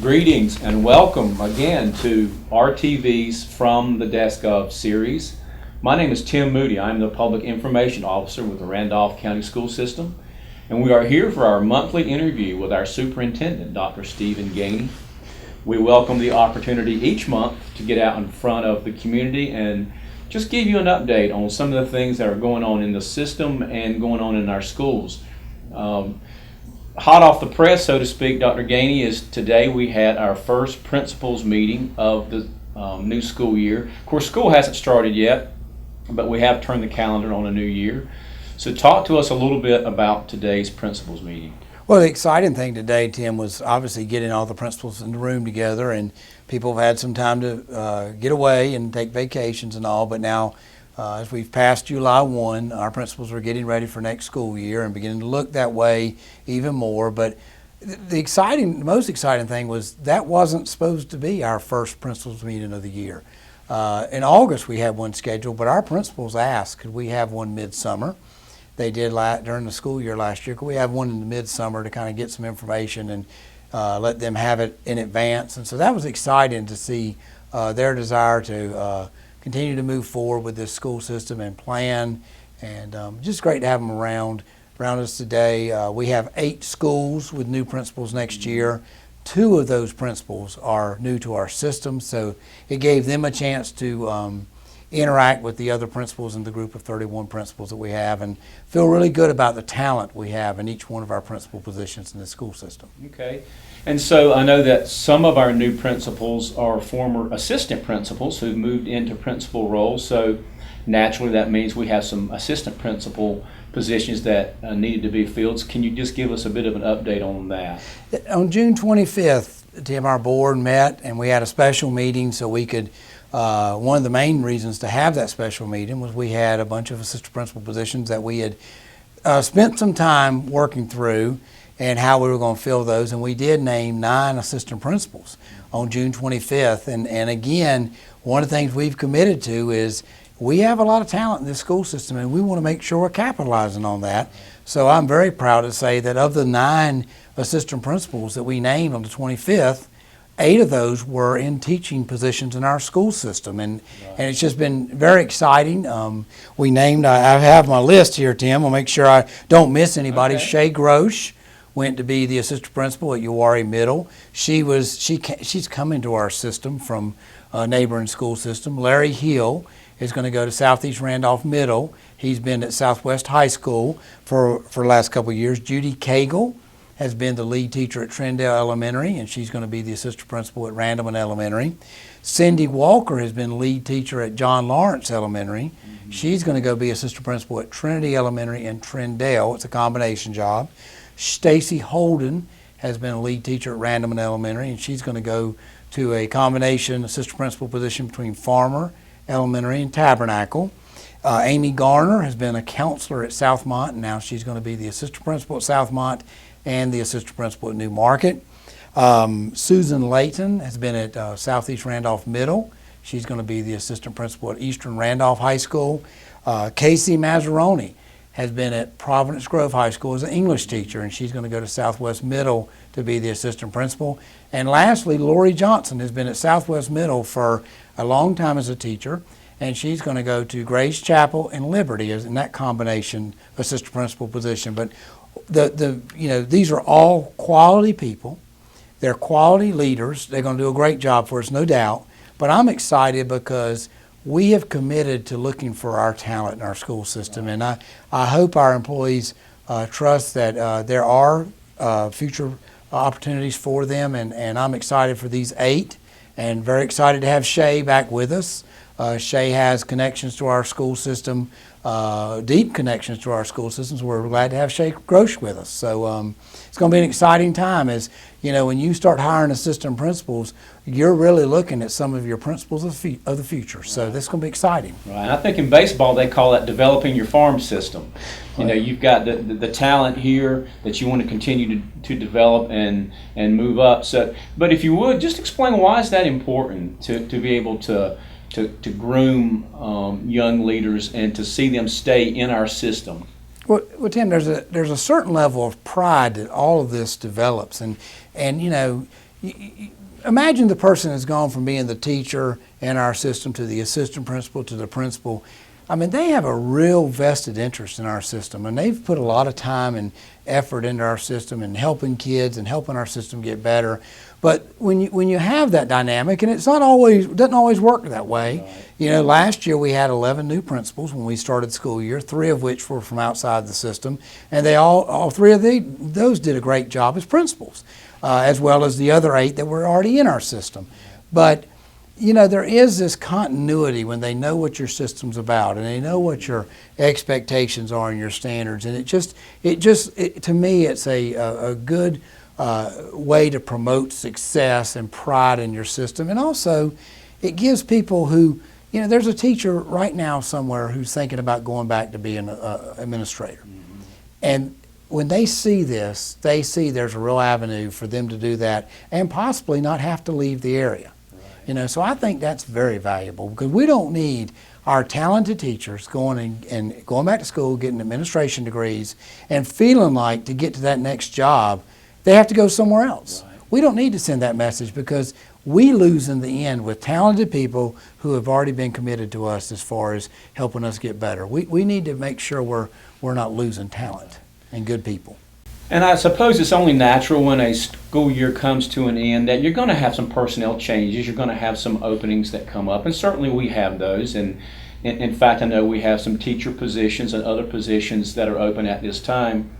Greetings and welcome again to RTV's From the Desk Of series. My name is Tim Moody. I'm the Public Information Officer with the Randolph County School System, and we are here for our monthly interview with our superintendent, Dr. Stephen Gainey. We welcome the opportunity each month to get out in front of the community and just give you an update on some of the things that are going on in the system and going on in our schools. Hot off the press, so to speak, Dr. Gainey, is today we had our first principals meeting of the new school year. Of course, school hasn't started yet, but we have turned the calendar on a new year. So talk to us a little bit about today's principals meeting. Well, the exciting thing today, Tim, was obviously getting all the principals in the room together, and people have had some time to get away and take vacations and all, but now as we've passed July 1, our principals are getting ready for next school year and beginning to look that way even more. But the most exciting thing was that wasn't supposed to be our first principals meeting of the year. In August we had one scheduled, but our principals asked, could we have one midsummer? They did during the school year last year. Could we have one in the midsummer to kind of get some information and let them have it in advance? And so that was exciting to see their desire to continue to move forward with this school system and plan, and just great to have them around us today. We have 8 schools with new principals next year. 2 of those principals are new to our system, so it gave them a chance to interact with the other principals in the group of 31 principals that we have, and feel really good about the talent we have in each one of our principal positions in the school system. Okay. And so I know that some of our new principals are former assistant principals who moved into principal roles. So naturally that means we have some assistant principal positions that needed to be filled. Can you just give us a bit of an update on that? On June 25th, Tim, our board met and we had a special meeting so we could, one of the main reasons to have that special meeting was we had a bunch of assistant principal positions that we had spent some time working through and how we were going to fill those, and we did name 9 assistant principals on June 25th. And again, one of the things we've committed to is we have a lot of talent in this school system, and we want to make sure we're capitalizing on that. So I'm very proud to say that of the 9 assistant principals that we named on the 25th, 8 of those were in teaching positions in our school system, and it's just been very exciting. We named, I have my list here, Tim, I'll make sure I don't miss anybody. Okay. Shay Grosh went to be the assistant principal at Uwharrie Middle. She's coming to our system from a neighboring school system. Larry Hill is going to go to Southeast Randolph Middle. He's been at Southwest High School for the last couple of years. Judy Cagle has been the lead teacher at Trendale Elementary, and she's going to be the assistant principal at Randleman Elementary. Cindy Walker has been lead teacher at John Lawrence Elementary. Mm-hmm. She's going to go be assistant principal at Trinity Elementary and Trendale. It's a combination job. Stacy Holden has been a lead teacher at Randleman Elementary, and she's going to go to a combination assistant principal position between Farmer Elementary and Tabernacle. Amy Garner has been a counselor at Southmont, and now she's going to be the assistant principal at Southmont and the assistant principal at New Market. Susan Layton has been at Southeast Randolph Middle. She's going to be the assistant principal at Eastern Randolph High School. Casey Mazzaroni has been at Providence Grove High School as an English teacher, and she's going to go to Southwest Middle to be the assistant principal. And lastly, Lori Johnson has been at Southwest Middle for a long time as a teacher, and she's going to go to Grace Chapel and Liberty as in that combination assistant principal position. But these are all quality people. They're quality leaders. They're going to do a great job for us, no doubt. But I'm excited because we have committed to looking for our talent in our school system, and I hope our employees trust that there are future opportunities for them, and I'm excited for these 8 and very excited to have Shay back with us. Shay has connections to our school system, deep connections to our school systems. We're glad to have Shay Grosh with us. So it's going to be an exciting time as, when you start hiring assistant principals, you're really looking at some of your principals of the future. So this is going to be exciting. Right. I think in baseball they call that developing your farm system. You've got the talent here that you want to continue to develop and move up. So, but if you would, just explain why is that important to be able to groom young leaders and to see them stay in our system. Well, Tim, there's a certain level of pride that all of this develops, and imagine the person has gone from being the teacher in our system to the assistant principal to the principal. I mean, they have a real vested interest in our system, and they've put a lot of time and effort into our system and helping kids and helping our system get better. But when you have that dynamic, and doesn't always work that way. You know, last year we had 11 new principals when we started the school year, 3 of which were from outside the system, and they all 3 of those did a great job as principals, as well as the other 8 that were already in our system. But you know, there is this continuity when they know what your system's about and they know what your expectations are and your standards, and to me, it's a good way to promote success and pride in your system. And also, it gives people who, you know, there's a teacher right now somewhere who's thinking about going back to being an administrator. Mm-hmm. And when they see this, they see there's a real avenue for them to do that and possibly not have to leave the area. You know, so I think that's very valuable, because we don't need our talented teachers going back to school, getting administration degrees, and feeling like to get to that next job, they have to go somewhere else. Right. We don't need to send that message, because we lose in the end with talented people who have already been committed to us as far as helping us get better. We need to make sure we're not losing talent and good people. And I suppose it's only natural when a school year comes to an end that you're going to have some personnel changes. You're going to have some openings that come up, and certainly we have those. And in fact, I know we have some teacher positions and other positions that are open at this time.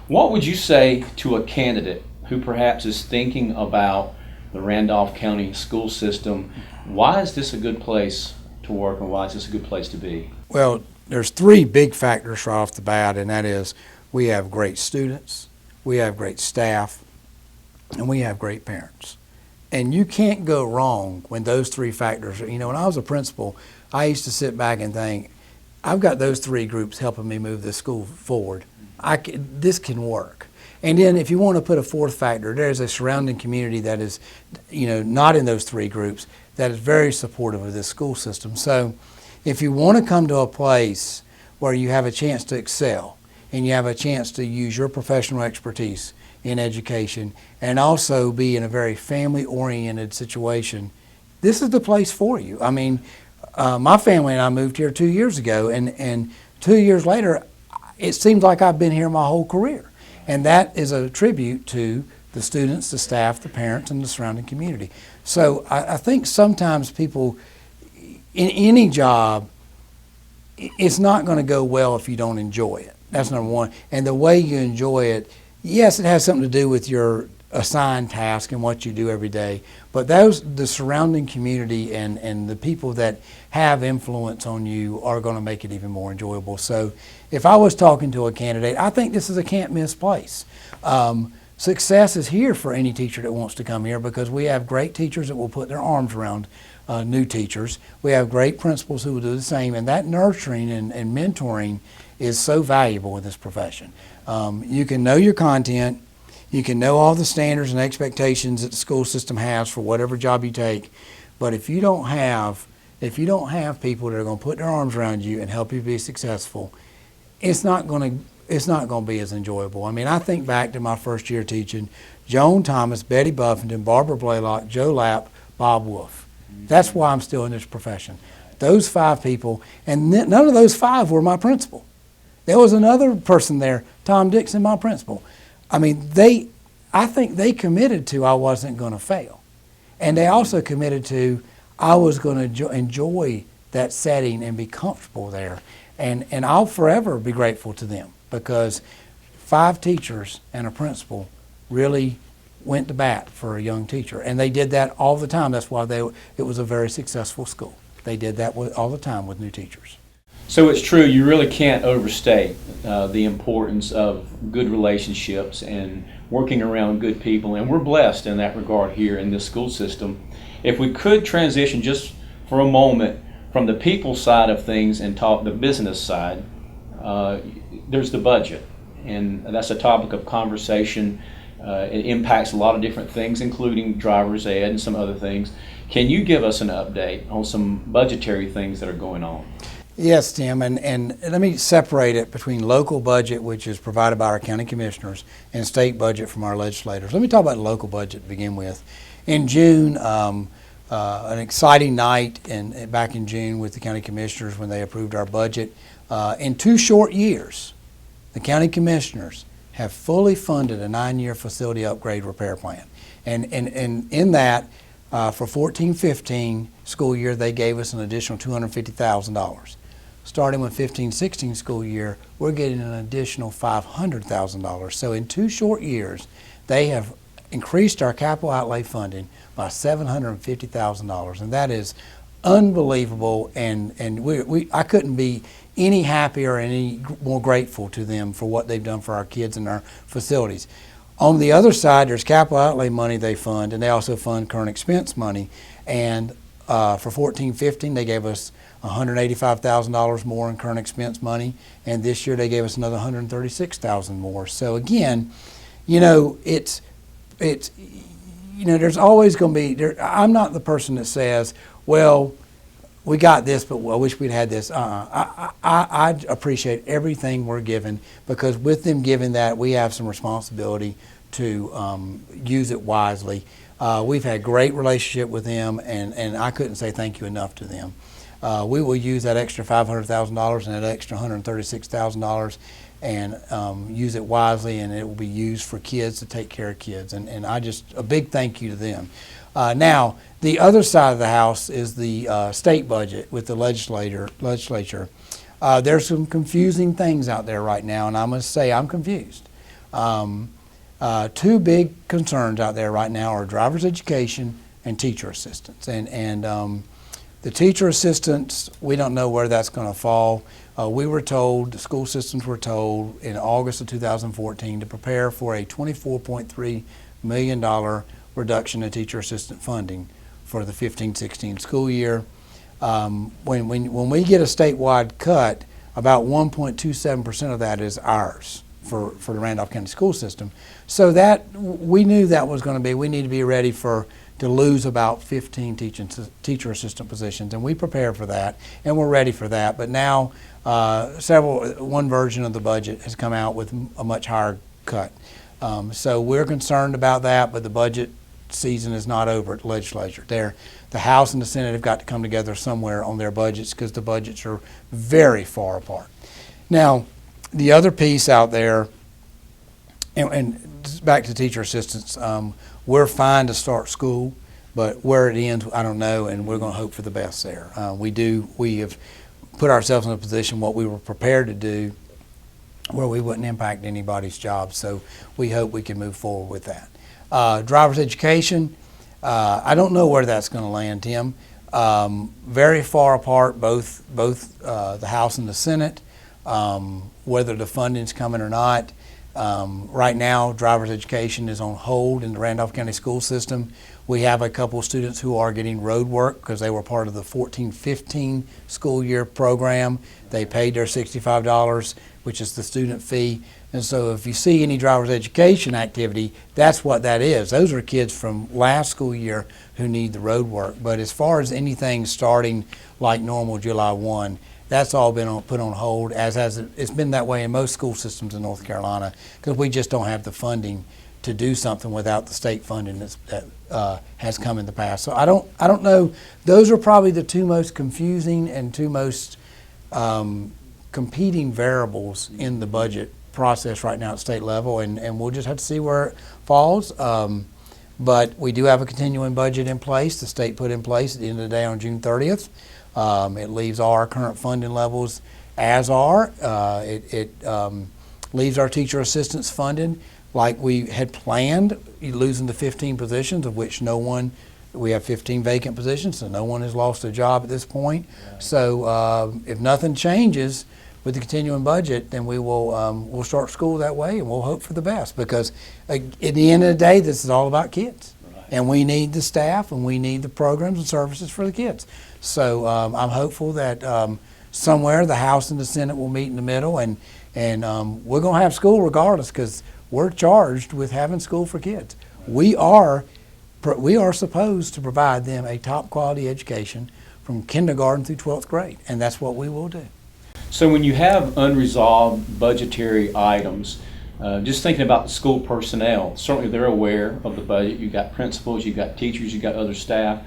What would you say to a candidate who perhaps is thinking about the Randolph County school system? Why is this a good place to work, and why is this a good place to be? Well, there's 3 big factors right off the bat, and that is we have great students, we have great staff, and we have great parents. And you can't go wrong when those 3 factors are, you know, when I was a principal, I used to sit back and think, I've got those 3 groups helping me move this school forward. This can work. And then if you want to put a 4th factor, there's a surrounding community that is, you know, not in those 3 groups, that is very supportive of this school system. So if you want to come to a place where you have a chance to excel, and you have a chance to use your professional expertise in education and also be in a very family-oriented situation, this is the place for you. I mean, my family and I moved here 2 years ago, and 2 years later, it seems like I've been here my whole career. And that is a tribute to the students, the staff, the parents, and the surrounding community. So I think sometimes people, in any job, it's not going to go well if you don't enjoy it. That's number one. And the way you enjoy it, yes, it has something to do with your assigned task and what you do every day, but the surrounding community and the people that have influence on you are going to make it even more enjoyable. So if I was talking to a candidate, I think this is a can't miss place. Success is here for any teacher that wants to come here, because we have great teachers that will put their arms around new teachers. We have great principals who will do the same, and that nurturing and mentoring is so valuable in this profession. You can know your content, you can know all the standards and expectations that the school system has for whatever job you take, but if you don't have people that are going to put their arms around you and help you be successful, it's not going to be as enjoyable. I mean, I think back to my first year teaching: Joan Thomas, Betty Buffington, Barbara Blaylock, Joe Lapp, Bob Wolf. That's why I'm still in this profession. Those 5 people, and none of those 5 were my principal. There was another person there, Tom Dixon, my principal. I mean, I think they committed to I wasn't going to fail. And they also committed to I was going to enjoy that setting and be comfortable there. And I'll forever be grateful to them, because 5 teachers and a principal really went to bat for a young teacher. And they did that all the time. That's why it was a very successful school. They did that all the time with new teachers. So it's true, you really can't overstate the importance of good relationships and working around good people, and we're blessed in that regard here in this school system. If we could transition just for a moment from the people side of things and talk the business side, there's the budget, and that's a topic of conversation. It impacts a lot of different things, including driver's ed and some other things. Can you give us an update on some budgetary things that are going on? Yes, Tim, and let me separate it between local budget, which is provided by our county commissioners, and state budget from our legislators. Let me talk about the local budget to begin with. In June, an exciting night back in June with the county commissioners when they approved our budget. In 2 short years, the county commissioners have fully funded a 9-year facility upgrade repair plan. And in that, for 14-15 school year, they gave us an additional $250,000. Starting with 15-16 school year, we're getting an additional $500,000. So in 2 short years, they have increased our capital outlay funding by $750,000, and that is unbelievable. And I couldn't be any happier, any more grateful to them for what they've done for our kids and our facilities. On the other side, there's capital outlay money they fund, and they also fund current expense money. And for 14-15, they gave us $185,000 more in current expense money, and this year they gave us another $136,000 more. So again, it's there's always going to be. I'm not the person that says, well, we got this, but I wish we'd had this. I appreciate everything we're given, because with them giving that, we have some responsibility to use it wisely. We've had great relationship with them, and I couldn't say thank you enough to them. We will use that extra $500,000 and that extra $136,000 and use it wisely, and it will be used for kids, to take care of kids. And a big thank you to them. Now, the other side of the house is the state budget with the legislature. There's some confusing things out there right now, and I must say I'm confused. 2 big concerns out there right now are driver's education and teacher assistants. And the teacher assistants, we don't know where that's going to fall. We were told, the school systems were told in August of 2014 to prepare for a $24.3 million reduction in teacher assistant funding for the 15-16 school year. When we get a statewide cut, about 1.27% of that is ours for the Randolph County school system. So that we knew that was going to be, we need to be ready to lose about 15 teacher assistant positions, and we prepared for that, and we're ready for that. But now one version of the budget has come out with a much higher cut. So we're concerned about that, but the budget season is not over at the legislature. The House and the Senate have got to come together somewhere on their budgets, because the budgets are very far apart. Now, the other piece out there, and back to teacher assistants, we're fine to start school, but where it ends, I don't know, and we're going to hope for the best there. We have put ourselves in a position what we were prepared to do, where we wouldn't impact anybody's job, so we hope we can move forward with that. Driver's education, I don't know where that's going to land, Tim. Very far apart, both the House and the Senate, whether the funding's coming or not. Right now, driver's education is on hold in the Randolph County school system. We have a couple of students who are getting road work because they were part of the 14-15 school year program. They paid their $65, which is the student fee. And so if you see any driver's education activity, that's what that is. Those are kids from last school year who need the road work. But as far as anything starting like normal July 1, that's all been put on hold, it's been that way in most school systems in North Carolina, because we just don't have the funding to do something without the state funding that has come in the past. So I don't know. Those are probably the 2 most confusing and 2 most competing variables in the budget process right now at state level, and we'll just have to see where it falls. But we do have a continuing budget in place. The state put in place at the end of the day on June 30th. It leaves all our current funding levels as are. It leaves our teacher assistants funded like we had planned, losing the 15 positions, of which we have 15 vacant positions, so no one has lost a job at this point. Right. So if nothing changes with the continuing budget, then we'll start school that way, and we'll hope for the best, because at the end of the day, this is all about kids. And we need the staff, and we need the programs and services for the kids. So I'm hopeful that somewhere the House and the Senate will meet in the middle, and we're going to have school regardless, because we're charged with having school for kids. We are supposed to provide them a top quality education from kindergarten through 12th grade, and that's what we will do. So when you have unresolved budgetary items, just thinking about the school personnel, certainly they're aware of the budget. You've got principals, you've got teachers, you've got other staff.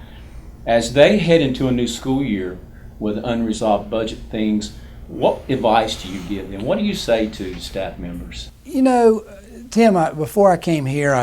As they head into a new school year with unresolved budget things, what advice do you give them? What do you say to staff members? You know, Tim, before I came here,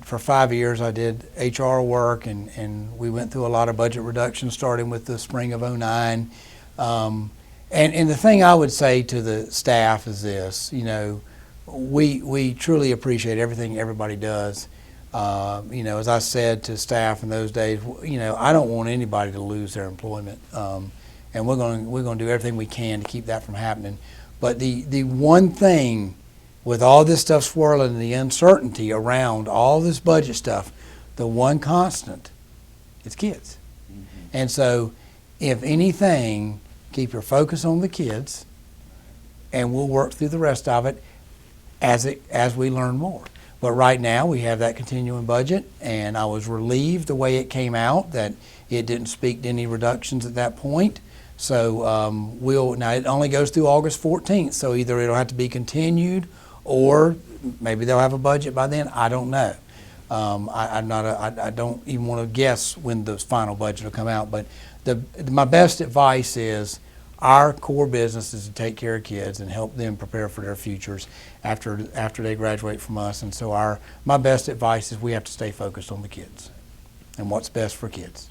for 5 years I did HR work, and we went through a lot of budget reductions starting with the spring of '09. And the thing I would say to the staff is this, you know, we truly appreciate everything everybody does. You know, as I said to staff in those days, you know, I don't want anybody to lose their employment, and we're going to do everything we can to keep that from happening. But the one thing with all this stuff swirling and the uncertainty around all this budget stuff, the one constant is kids. Mm-hmm. And so, if anything, keep your focus on the kids, and we'll work through the rest of it as we learn more. But right now we have that continuing budget, and I was relieved the way it came out that it didn't speak to any reductions at that point. So now it only goes through August 14th, so either it'll have to be continued or maybe they'll have a budget by then. I don't know. I don't even want to guess when the final budget will come out. But my best advice is our core business is to take care of kids and help them prepare for their futures after they graduate from us. And so my best advice is we have to stay focused on the kids and what's best for kids.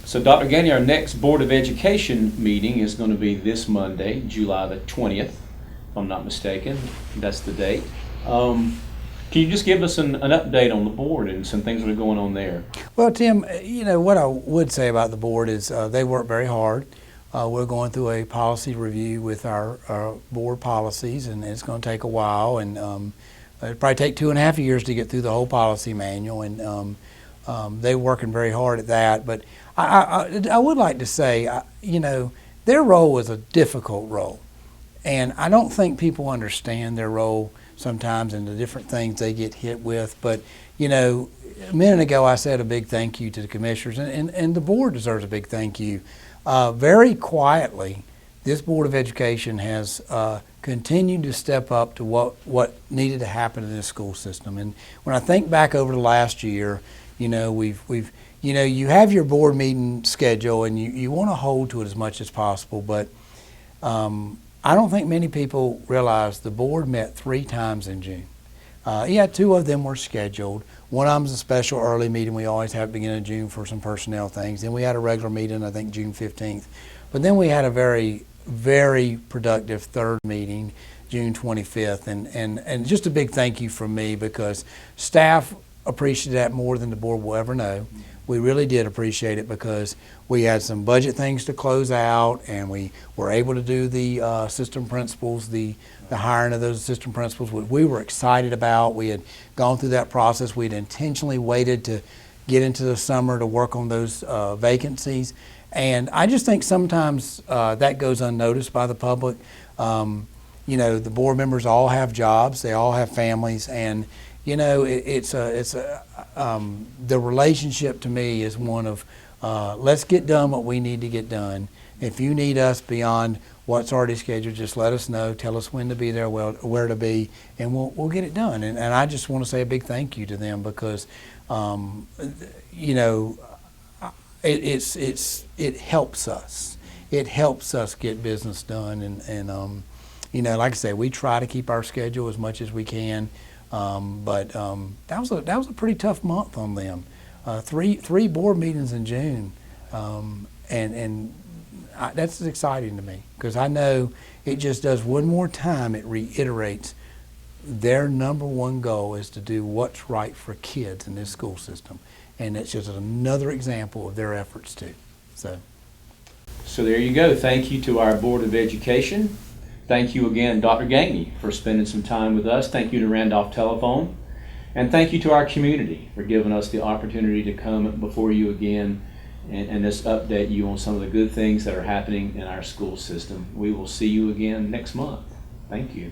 So Dr. Gainey, our next Board of Education meeting is going to be this Monday, July the 20th, if I'm not mistaken. That's the date. Can you just give us an update on the board and some things that are going on there? Well, Tim, you know, what I would say about the board is they work very hard. We're going through a policy review with our board policies, and it's going to take a while, and it'll probably take 2.5 years to get through the whole policy manual, and they're working very hard at that. But I would like to say, you know, their role is a difficult role, and I don't think people understand their role sometimes and the different things they get hit with. But, you know, a minute ago I said a big thank you to the commissioners, and the board deserves a big thank you. Very quietly, this Board of Education has continued to step up to what needed to happen in this school system. And when I think back over the last year, you know, you have your board meeting schedule and you want to hold to it as much as possible, but I don't think many people realize the board met 3 times in June. 2 of them were scheduled. One of them is a special early meeting we always have at the beginning of June for some personnel things. Then we had a regular meeting, I think June 15th. But then we had a very, very productive 3rd meeting, June 25th. And just a big thank you from me, because staff appreciated that more than the board will ever know. We really did appreciate it because we had some budget things to close out, and we were able to do the assistant principals, the hiring of those assistant principals, which we were excited about. We had gone through that process. We'd intentionally waited to get into the summer to work on those vacancies. And I just think sometimes that goes unnoticed by the public. You know, the board members all have jobs, they all have families, and you know, the relationship to me is one of let's get done what we need to get done. If you need us beyond what's already scheduled, just let us know. Tell us when to be there, where to be, and we'll get it done. And I just want to say a big thank you to them because, you know, it helps us. It helps us get business done. And you know, like I say, we try to keep our schedule as much as we can. But that was a pretty tough month on them. Three board meetings in June, and that's exciting to me because I know it just does one more time. It reiterates their number one goal is to do what's right for kids in this school system, and it's just another example of their efforts too. So there you go. Thank you to our Board of Education. Thank you again, Dr. Gainey, for spending some time with us. Thank you to Randolph Telephone. And thank you to our community for giving us the opportunity to come before you again and just update you on some of the good things that are happening in our school system. We will see you again next month. Thank you.